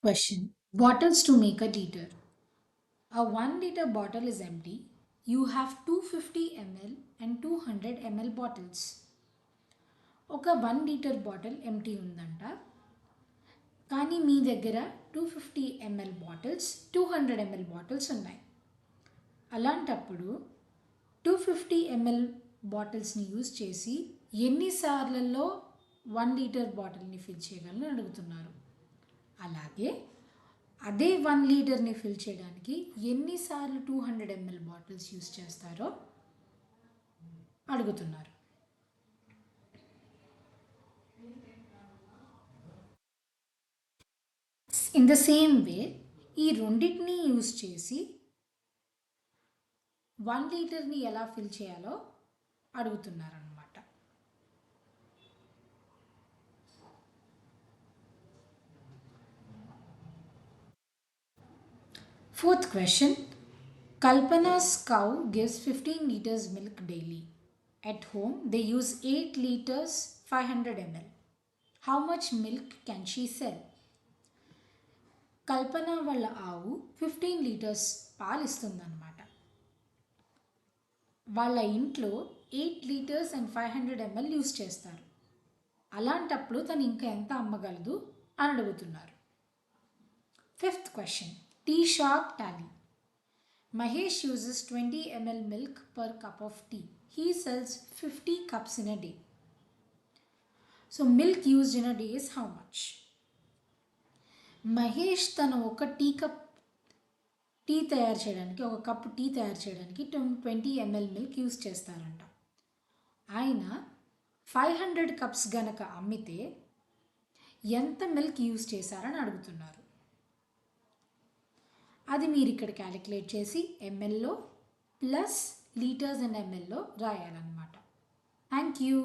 Question. Bottles to make a liter. A 1 liter bottle is empty. You have 250 ml and 200 ml bottles. ఒక 1 litre bottle empty ఉందంట, కానీ మీ దగ్గర 250 ml bottles 200 ml bottles ఉన్నాయి. అలాంటప్పుడు 250 ml బాటిల్స్ని use చేసి ఎన్నిసార్లలో 1 litre బాటిల్ని fill చేయగలను అడుగుతున్నారు. అలాగే అదే 1 లీటర్ని ఫిల్ చేయడానికి ఎన్నిసార్లు 200 ml బాటిల్స్ యూజ్ చేస్తారో అడుగుతున్నారు. ఇన్ ద సేమ్ వే ఈ రెండింటిని యూజ్ చేసి 1 లీటర్ని ఎలా ఫిల్ చేయాలో అడుగుతున్నారనమాట. Fourth question. Kalpana's cow gives 15 liters milk daily. At home, they use 8 liters 500 ml. How much milk can she sell? కల్పన వాళ్ళ ఆవు 15 లీటర్స్ పాలు ఇస్తుందన్నమాట. వాళ్ళ ఇంట్లో 8 లీటర్స్ అండ్ 500 ml యూస్ చేస్తారు. అలాంటప్పుడు తను ఇంకా ఎంత అమ్మగలదు అని అడుగుతున్నారు. Fifth question. Tea shop tally. Mahesh uses 20 ml milk per cup of tea. He sells 50 cups in a day. So milk used in a day is how much? Mahesh తను ఒక టీ తయారు చేయడానికి, ఒక కప్పు టీ తయారు చేయడానికి 20 ml milk use చేస్తారంట. ఆయన 500 cups గనక అమ్మితే ఎంత మిల్క్ యూస్ చేశారని అడుగుతున్నారు. అది మీరు ఇక్కడ క్యాలిక్యులేట్ చేసి ఎంఎల్లో ప్లస్ లీటర్స్ అండ్ ఎంఎల్లో రాయాలన్నమాట. Thank you.